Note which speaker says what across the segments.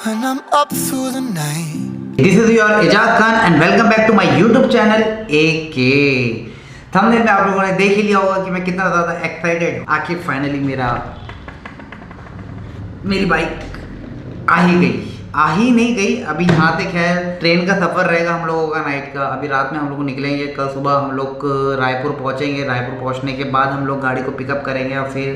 Speaker 1: when I'm up through the night.
Speaker 2: This is your Ijaz Khan and welcome back to my YouTube channel AK. Thumbnail में आप लोगों ने देख ही लिया होगा कि मैं कितना ज़्यादा एक्साइटेड हूँ। आखिर फाइनली मेरी बाइक आ ही नहीं गई। अभी यहाँ तक है, ट्रेन का सफ़र रहेगा हम लोगों का नाइट का। अभी रात में हम लोग निकलेंगे, कल सुबह हम लोग रायपुर पहुँचेंगे। रायपुर पहुँचने के बाद हम लोग गाड़ी को पिकअप करेंगे और फिर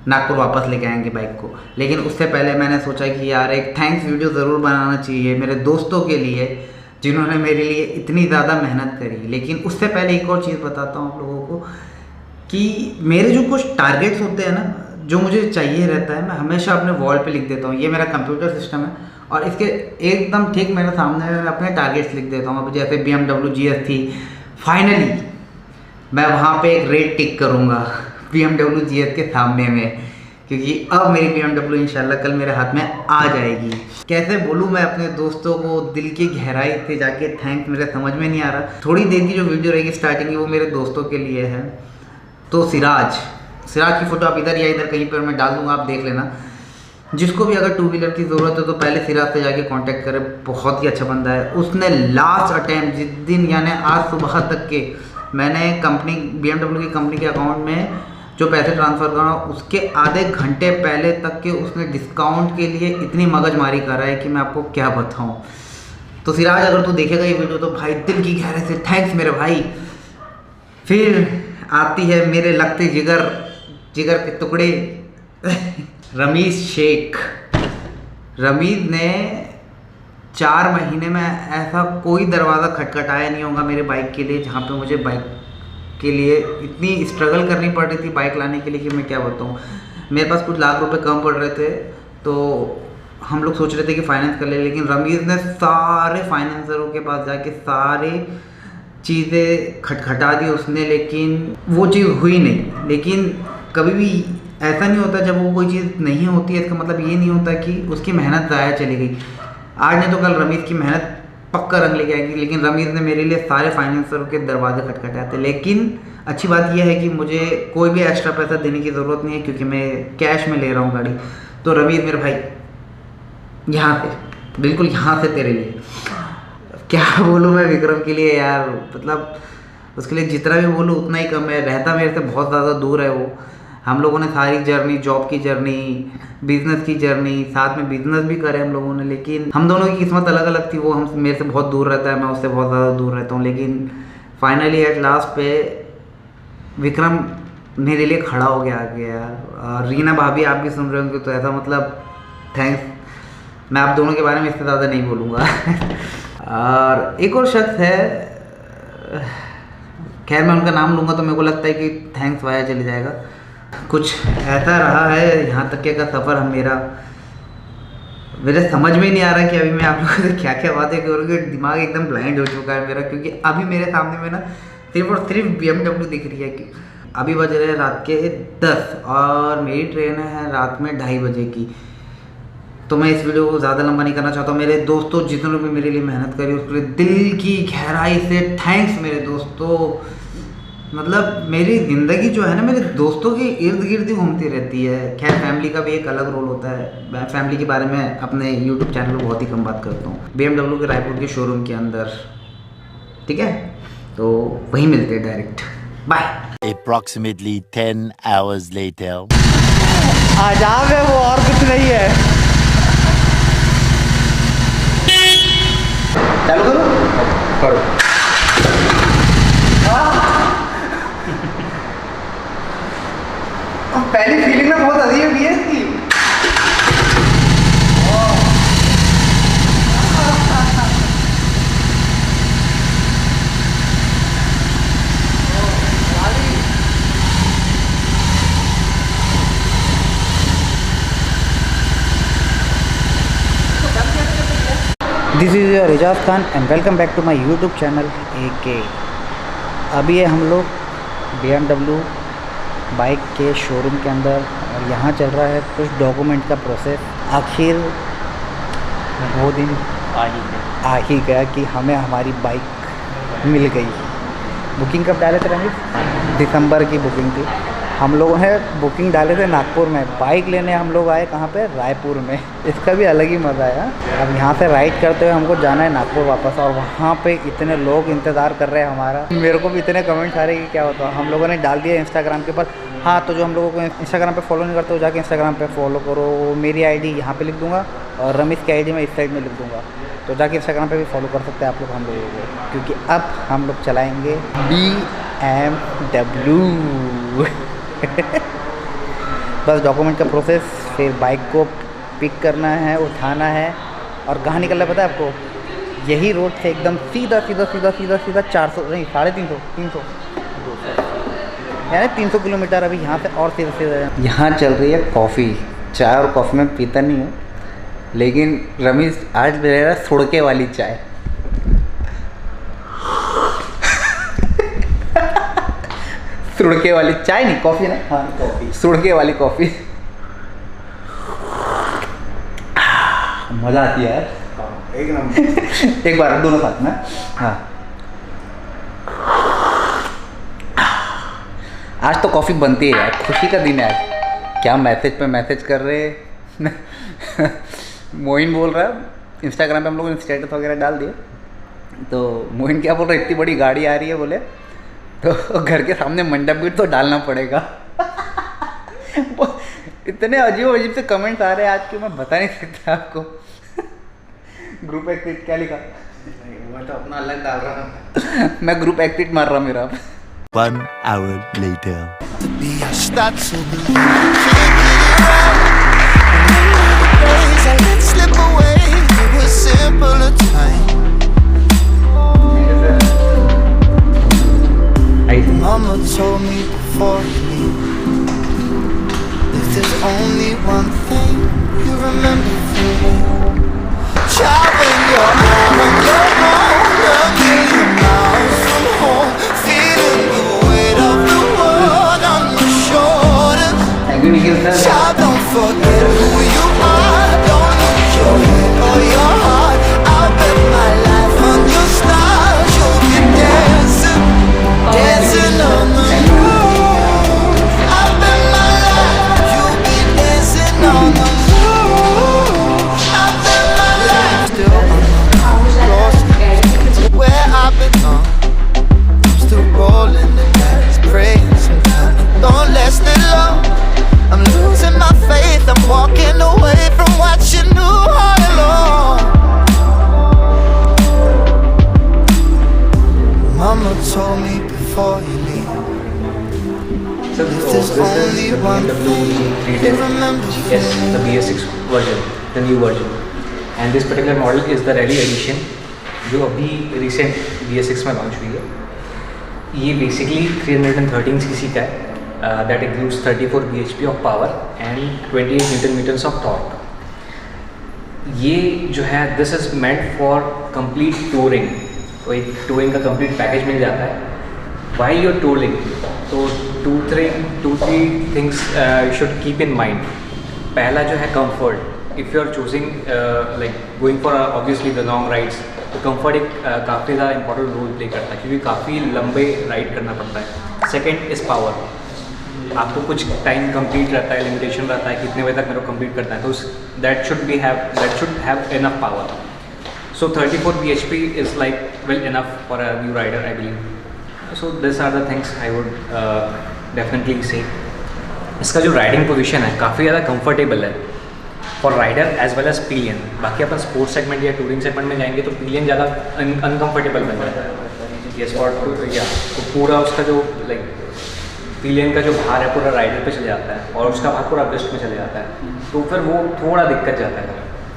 Speaker 2: नागपुर वापस लेके आएंगे बाइक को। लेकिन उससे पहले मैंने सोचा कि यार एक थैंक्स वीडियो ज़रूर बनाना चाहिए मेरे दोस्तों के लिए जिन्होंने मेरे लिए इतनी ज़्यादा मेहनत करी। लेकिन उससे पहले एक और चीज़ बताता हूँ आप लोगों को कि मेरे जो कुछ टारगेट्स होते हैं ना, जो मुझे चाहिए रहता है, मैं हमेशा अपने वॉल पे लिख देता हूँ। ये मेरा कंप्यूटर सिस्टम है और इसके एकदम ठीक मेरे सामने मैं अपने टारगेट्स लिख देता हूँ। अब जैसे BMW GS थी, फाइनली मैं वहाँ पे एक रेड टिक करूँगा BMW GS के सामने में, क्योंकि अब मेरी BMW इंशाल्लाह कल मेरे हाथ में आ जाएगी। कैसे बोलूँ मैं अपने दोस्तों को दिल की गहराई से जाके थैंक्स, मेरे समझ में नहीं आ रहा। थोड़ी देर की जो वीडियो रहेगी स्टार्टिंग की वो मेरे दोस्तों के लिए है। तो सिराज की फ़ोटो आप इधर या इधर कहीं पर मैं डाल दूँगा, आप देख लेना। जिसको भी अगर 2 व्हीलर की ज़रूरत है तो पहले सिराज से जाके कांटेक्ट करें, बहुत ही अच्छा बंदा है। उसने लास्ट अटैम्प्ट जिस दिन यानी आज सुबह तक के मैंने BMW की कंपनी के अकाउंट में जो पैसे ट्रांसफ़र करा, उसके आधे घंटे पहले तक के उसने डिस्काउंट के लिए इतनी मगजमारी करा है कि मैं आपको क्या बताऊं। तो सिराज अगर तू देखेगा ये वीडियो तो भाई दिल की गहराई से थैंक्स मेरे भाई। फिर आती है मेरे लगते जिगर के टुकड़े रमीज़ शेख। रमीज़ ने 4 महीने में ऐसा कोई दरवाज़ा खटखटाया नहीं होगा मेरे बाइक के लिए जहाँ पे मुझे बाइक के लिए इतनी स्ट्रगल करनी पड़ रही थी बाइक लाने के लिए कि मैं क्या बताऊँ। मेरे पास कुछ लाख रुपए कम पड़ रहे थे तो हम लोग सोच रहे थे कि फाइनेंस कर ले, लेकिन रमीज़ ने सारे फाइनेंसरों के पास जाके सारी चीज़ें खटखटा दी उसने, लेकिन वो चीज़ हुई नहीं। लेकिन कभी भी ऐसा नहीं होता जब वो कोई चीज़ नहीं होती है, इसका मतलब ये नहीं होता कि उसकी मेहनत ज़ाया चली गई। आज नहीं तो कल रमीज़ की मेहनत पक्का रंग लेके आएगी। लेकिन रमीज़ ने मेरे लिए सारे फाइनेंसरों के दरवाजे खटखटाए थे। लेकिन अच्छी बात यह है कि मुझे कोई भी एक्स्ट्रा पैसा देने की ज़रूरत नहीं है क्योंकि मैं कैश में ले रहा हूँ गाड़ी। तो रमीज़ मेरे भाई, यहाँ से बिल्कुल यहाँ से तेरे लिए क्या बोलूँ मैं विक्रम के लिए यार, मतलब उसके लिए जितना भी बोलूँ उतना ही कम है। रहता मेरे से बहुत ज़्यादा दूर है वो। हम लोगों ने सारी जर्नी, जॉब की जर्नी, बिज़नेस की जर्नी, साथ में बिज़नेस भी करे हम लोगों ने, लेकिन हम दोनों की किस्मत अलग अलग थी। वो हम मेरे से बहुत दूर रहता है, मैं उससे बहुत ज़्यादा दूर रहता हूँ। लेकिन फाइनली एट लास्ट पे विक्रम मेरे लिए खड़ा हो गया आगे यार। और रीना भाभी आप भी सुन रहे होंगे तो ऐसा मतलब थैंक्स। मैं आप दोनों के बारे में इससे ज़्यादा नहीं बोलूँगा। और एक और शख्स है, खैर मैं उनका नाम लूँगा तो मेरे को लगता है कि थैंक्स वाया चले जाएगा। कुछ ऐसा रहा है यहाँ तक का सफ़र मेरे समझ में नहीं आ रहा कि अभी मैं आप लोगों से क्या क्या बातें करूँगी। दिमाग एकदम ब्लाइंड हो चुका है मेरा, क्योंकि अभी मेरे सामने में ना सिर्फ और सिर्फ BMW दिख रही है। कि अभी बज रहे हैं रात के 10 और मेरी ट्रेन है रात में 2:30 बजे की। तो मैं इस वीडियो को ज़्यादा लंबा नहीं करना चाहता हूँ। मेरे दोस्तों जितनों भी मेरे लिए मेहनत करी उसके लिए दिल की गहराई से थैंक्स मेरे दोस्तों। मतलब मेरी ज़िंदगी जो है ना मेरे दोस्तों के इर्द गिर्द ही घूमती रहती है। खैर फैमिली का भी एक अलग रोल होता है। मैं फैमिली के बारे में अपने YouTube चैनल पर बहुत ही कम बात करता हूँ। BMW के रायपुर के शोरूम के अंदर, ठीक है, तो वहीं मिलते हैं direct. Bye.
Speaker 3: Approximately 10 hours later.
Speaker 2: आजाब है वो, और कुछ नहीं है। चालू करो। पहली फीलिंग में बहुत अजीब है इसकी। This is your Ijaz Khan and welcome back to my YouTube channel AK। अभी ये हम लोग BMW बाइक के शोरूम के अंदर, और यहाँ चल रहा है कुछ डॉक्यूमेंट का प्रोसेस। आखिर वो दिन आ ही गया कि हमें हमारी बाइक मिल गई। बुकिंग कब डाले थे रमेश? दिसंबर की बुकिंग थी। हम लोगों ने बुकिंग डाले थे नागपुर में, बाइक लेने हम लोग आए कहाँ पे, रायपुर में। इसका भी अलग ही मज़ा है। अब यहाँ से राइड करते हुए हमको जाना है नागपुर वापस, और वहाँ पे इतने लोग इंतज़ार कर रहे हैं हमारा। मेरे को भी इतने कमेंट्स आ रहे हैं कि क्या होता है। हम लोगों ने डाल दिया इंस्टाग्राम के ऊपर। हाँ, तो जो हम लोगों को इंस्टाग्राम पे फॉलो नहीं करते हो, जाके इंस्टाग्राम पे फॉलो करो। मेरी आईडी यहाँ पे लिख दूँगा और रमेश की आईडी मैं इस साइड में लिख दूँगा, तो जाके इंस्टाग्राम पे भी फॉलो कर सकते हैं आप लोग हम लोगों को, क्योंकि अब हम लोग चलाएँगे BMW। बस डॉक्यूमेंट का प्रोसेस, फिर बाइक को पिक करना है, उठाना है, और कहाँ निकलना है पता है आपको? यही रोड से एकदम सीधा सीधा सीधा सीधा सीधा 400 नहीं 350 300 यानी 300 किलोमीटर अभी यहाँ से, और सीधा सीधा। यहाँ चल रही है कॉफ़ी। चाय और कॉफ़ी में पीता नहीं हूँ, लेकिन रमेश आज ले रहा है सुड़के वाली चाय। सुड़के वाली चाय नहीं, कॉफ़ी ना। हाँ, कॉफ़ी, सुड़के वाली कॉफ़ी। मज़ा आती है यार, एक नंबर। एक बार दोनों साथ में। हाँ, आज तो कॉफ़ी बनती है यार, खुशी का दिन है आज। क्या मैसेज पे मैसेज कर रहे मोइन बोल रहा है, इंस्टाग्राम पे हम लोगों ने स्टेटस वगैरह डाल दिए, तो मोइन क्या बोल रहा है, इतनी बड़ी गाड़ी आ रही है बोले, तो घर के सामने मंडप भी तो डालना पड़ेगा। इतने अजीब अजीब से कमेंट्स आ रहे हैं आज के, मैं बता नहीं सकता आपको। ग्रुप एक्टिट क्या लिखा? मैं तो अपना अलग डाल रहा हूँ। मैं ग्रुप एक्टिट मार रहा मेरा।
Speaker 3: 1 hour later.
Speaker 1: I start to believe days I let slip away. It was simpler time. Mama told me before you leave, if there's only one thing you remember from me, child, when you're out on your own, a million miles from home, feeling the weight of the world on your shoulders. Child, don't forget who you are. Don't lose your head or your heart. I'll bet my life on your stars. You'll be dancing, dancing on the moon. I'll bet my life you'll be dancing on the moon. I'll bet my life still on the lost where I belong. I'm still rolling the dice, praying sometimes don't last it long. I'm losing my faith, I'm walking away from what you knew all along. Mama told me before you leave,
Speaker 4: So
Speaker 1: if
Speaker 4: this
Speaker 1: there's
Speaker 4: is
Speaker 1: only
Speaker 4: the
Speaker 1: one
Speaker 4: BMW
Speaker 1: thing you
Speaker 4: 310
Speaker 1: remember
Speaker 4: GS, the BS6 version, the new version. And this particular model is the Rally Edition, जो अभी recent BS6 में launch हुई है। ये basically 313 cc का है, that includes 34 bhp of power and 28 Newton meters of torque. ये जो है this is meant for complete touring, तो एक touring का complete package मिल जाता है। While you're touring, तो two three things you should keep in mind. पहला जो है comfort. If you're choosing like going for obviously the long rides, तो comfort एक काफ़ी ज़्यादा important role play करता है, क्योंकि काफ़ी लंबे ride करना पड़ता है। Second is power. आपको कुछ टाइम कंप्लीट रहता है, लिमिटेशन रहता है कितने बजे तक मेरे को कंप्लीट करना है, तो that should have enough power. So 34 bhp is like well enough for a new rider I believe. So this are the things I would definitely say. इसका जो राइडिंग पोजीशन है काफ़ी ज़्यादा कंफर्टेबल है for rider as well as pillion. बाकी अपन sports segment या touring segment में जाएंगे तो पिलियन ज़्यादा अनकम्फर्टेबल बन जाता है. यस फॉर या तो पूरा उसका जो लाइक पिलियन का जो भार है पूरा राइडर पे चले जाता है और उसका भार पूरा ब्रेस्ट में चले जाता है, तो फिर वो थोड़ा दिक्कत जाता है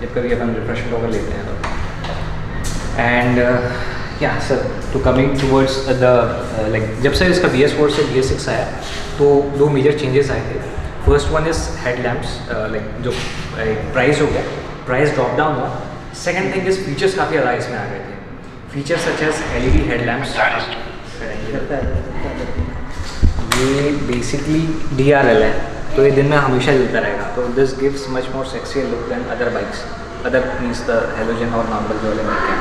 Speaker 4: जब कभी अपन रिफ्रेशमेंट वगैरह लेते हैं तो. एंड या sir to coming towards the like जब से इसका BS4 से BS6 आया तो दो मेजर चेंजेस आए थे. First one is head lamps, like जो प्राइस हो गया, प्राइस ड्रॉप डाउन हुआ. सेकेंड थिंग इज़ फीचर्स काफ़ी ज़्यादा इसमें आ गए थे. Features such as LED head lamps. ये बेसिकली DRL है तो ये दिन में हमेशा जलता रहेगा, तो this gives much more sexy look than other bikes, other means the halogen और नॉर्मल जो वाले बाइक हैं.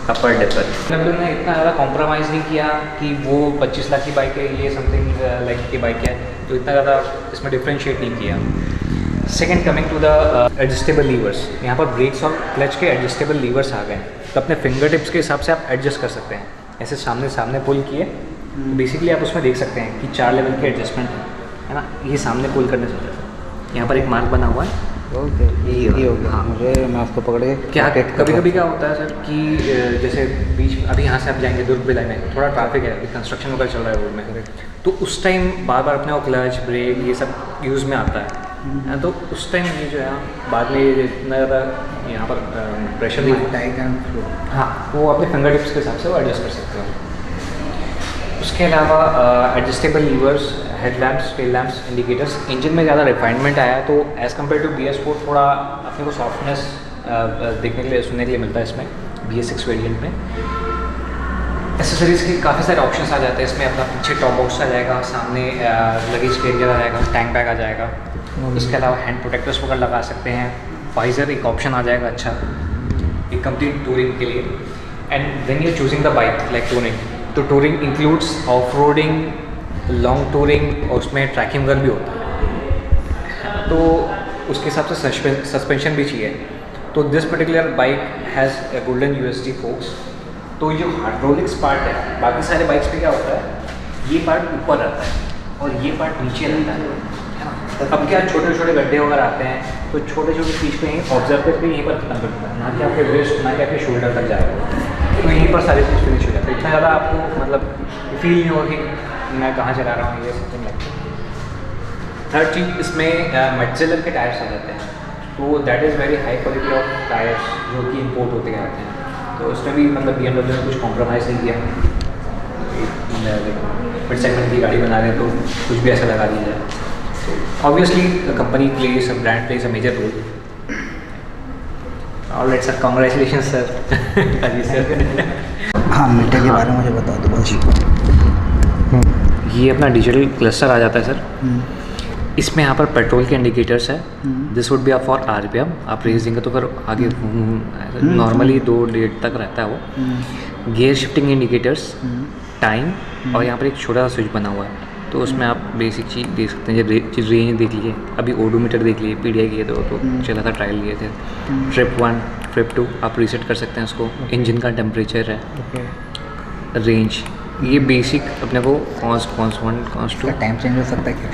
Speaker 4: अपर डिपर। BMW ने इतना ज़्यादा कॉम्प्रोमाइज़ नहीं किया कि वो 25 लाख की बाइक है, ये समथिंग लाइक की बाइक है, तो इतना ज़्यादा इसमें डिफ्रेंशिएट नहीं किया। Second, coming to the adjustable levers, यहाँ पर ब्रेक्स और क्लच के एडजस्टेबल लीवर्स आ गए, तो अपने फिंगर टिप्स के हिसाब से आप एडजस्ट कर सकते हैं। ऐसे सामने सामने पुल किए तो बेसिकली आप उसमें देख सकते हैं कि 4 लेवल के एडजस्टमेंट है ना, ये सामने पुल करने से होता है। यहाँ पर एक मार्क बना हुआ है,
Speaker 2: ओके ये हो गया। हाँ मुझे, मैं उसको पकड़े
Speaker 4: क्या कभी कभी क्या होता है सर कि जैसे बीच अभी यहाँ से आप जाएंगे दुर्ग भिलाई में, थोड़ा ट्रैफिक है, अभी कंस्ट्रक्शन वगैरह चल रहा है रोड में, तो उस टाइम बार बार अपने को क्लच ब्रेक ये सब यूज़ में आता है, तो उस टाइम ये जो है बाद में इतना ज़्यादा यहाँ पर प्रेशर नहीं, हाँ वो अपने फिंगर टिप्स के हिसाब से वो एडजस्ट कर सकते हो। उसके अलावा adjustable levers, headlamps, tail lamps, indicators. Engine में ज़्यादा रिफाइनमेंट आया तो एज़ कम्पेयर टू BS4 थोड़ा अपने को सॉफ्टनेस देखने के लिए सुनने के लिए मिलता है इसमें BS6 वेरिएंट में। एसेसरीज़ के काफ़ी सारे ऑप्शंस आ जाते हैं इसमें, अपना पीछे टॉप बॉक्स आ जाएगा, सामने लगेज कैरियर आ जाएगा, टैंक बैग आ जाएगा, उसके अलावा हैंड प्रोटेक्टर्स वगैरह लगा सकते हैं, वाइज़र एक ऑप्शन आ जाएगा अच्छा एक कंप्लीट टूरिंग के लिए। And when you choosing the bike like touring, तो touring includes off roading, long touring और उसमें ट्रैकिंग वगैरह भी होता है, तो उसके हिसाब से सस्पेंशन भी चाहिए। तो this particular bike has a golden USD forks. तो जो हाइड्रोलिक्स पार्ट है, बाकी सारे बाइक्स पे क्या होता है, ये पार्ट ऊपर रहता है और ये पार्ट नीचे रहता है ना। अब क्या छोटे छोटे गड्ढे वगैरह आते हैं तो छोटे छोटे चीज़ को यहीं ऑब्जर्व करके यहीं पर खत्म करता है, ना कि आपके वेस्ट ना कि आपके शोल्डर तक जाएगा, तो यहीं पर सारी चीज़ फिनिश हो जाती है। इतना ज़्यादा आपको मतलब फील नहीं होगा कि मैं कहाँ चला रहा हूँ, ये समथिंग लगता है। थर्ड चीज़ इसमें मेटजेलर के टायर्स आ जाते हैं, तो that is very high quality of tyres जो कि इंपोर्ट होते गए आते हैं, तो उसमें भी मतलब BMW ने कुछ कॉम्प्रोमाइज़ नहीं किया। मिड सेगमेंट की गाड़ी बना रहे हैं तो कुछ भी ऐसा लगा दिया जाए, तो obviously company plays, brand plays a major role. Alright sir, congratulations sir. अजी सर,
Speaker 2: हाँ मीटर के बारे में मुझे बता दो बस।
Speaker 4: ये अपना डिजिटल क्लस्टर आ जाता है सर, इसमें यहाँ पर पेट्रोल के इंडिकेटर्स है, दिस वुड बी आप फॉर RPM, आप रेस देंगे तो फिर आगे नॉर्मली 2-1.5 तक रहता है वो। गियर शिफ्टिंग इंडिकेटर्स, टाइम, और यहाँ पर एक छोटा सा स्विच बना हुआ है, तो उसमें आप बेसिक चीज़ देख सकते हैं, जब रेंज देख लीजिए, अभी ओडोमीटर देख लीजिए, PDI किए तो चला था, ट्रायल लिए थे। ट्रिप 1, ट्रिप 2 आप रीसेट कर सकते हैं उसको, इंजन का टेम्परेचर है, रेंज, ये बेसिक अपने को कॉन्स 1 कॉन्स 2
Speaker 2: टाइम चेंज हो सकता है क्या?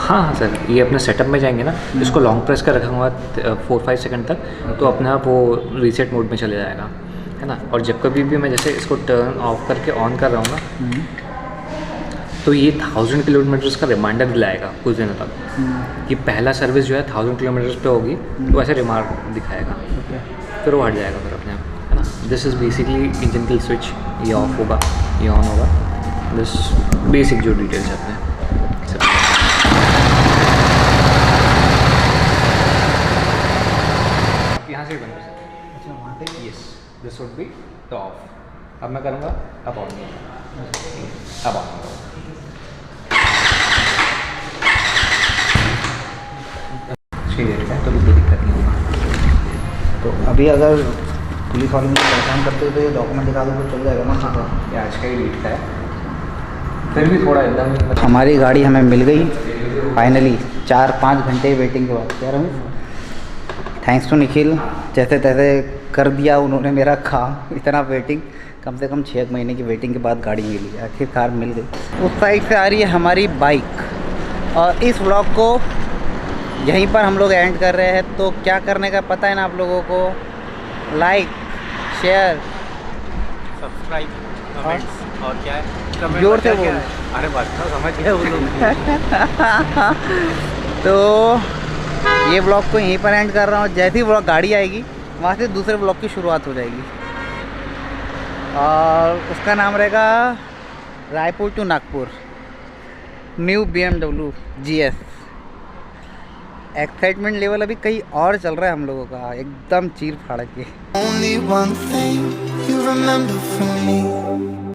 Speaker 4: हाँ सर, ये अपने सेटअप में जाएंगे ना, इसको लॉन्ग प्रेस कर रखा हुआ 4-5 सेकंड तक, तो अपने आप वो रीसेट मोड में चले जाएगा, है ना। और जब कभी भी मैं जैसे इसको टर्न ऑफ करके ऑन कर रहा हूँ ना, तो ये 1000 किलोमीटर्स का रिमाइंडर दिलाएगा कुछ दिनों तक कि पहला सर्विस जो है 1000 किलोमीटर्स पे होगी, तो ऐसे रिमार्क दिखाएगा, फिर वो हट जाएगा फिर अपने आप, है ना। This is basically engine kill switch, ये ऑफ होगा, ये ऑन होगा, दिस बेसिक जो डिटेल्स है अपने। यहाँ से बंद कर सकते हैं, अच्छा वहाँ पे, yes, this would be the of. अब मैं करूँगा, अब ऑन नहीं होगा, अब ऑन होगा। तो कोई दिक्कत नहीं होगा।
Speaker 2: तो अभी अगर पुलिस वाले मुझे परेशान करते हो तो ये डॉक्यूमेंट दिखा दो तो चल जाएगा ना?
Speaker 4: हाँ, ये आज का ही डेट का है, फिर भी थोड़ा एकदम।
Speaker 2: हमारी गाड़ी हमें मिल गई फाइनली 4-5 घंटे वेटिंग के बाद। कह रहा हूँ थैंक्स टू निखिल, जैसे तैसे कर दिया उन्होंने मेरा काम। इतना वेटिंग, कम से कम 6 महीने की वेटिंग के बाद गाड़ी मिली, आखिरकार मिल गई। उस साइड से आ रही है हमारी बाइक, और इस व्लॉग को यहीं पर हम लोग एंड कर रहे हैं। तो क्या करने का पता है ना आप लोगों को, लाइक, शेयर,
Speaker 5: सब्सक्राइब, कमेंट्स और क्या है,
Speaker 2: जोर से बोल।
Speaker 5: अरे बात तो समझ गया वो लोग।
Speaker 2: तो ये ब्लॉग को यहीं पर एंड कर रहा हूँ। जैसे ही ब्लॉग गाड़ी आएगी वहाँ से दूसरे ब्लॉग की शुरुआत हो जाएगी, और उसका नाम रहेगा Raipur to Nagpur new BMW GS। Excitement level अभी कहीं और चल रहा है हम लोगों का, एकदम चीर फाड़ के।
Speaker 1: Only one thing you remember from me.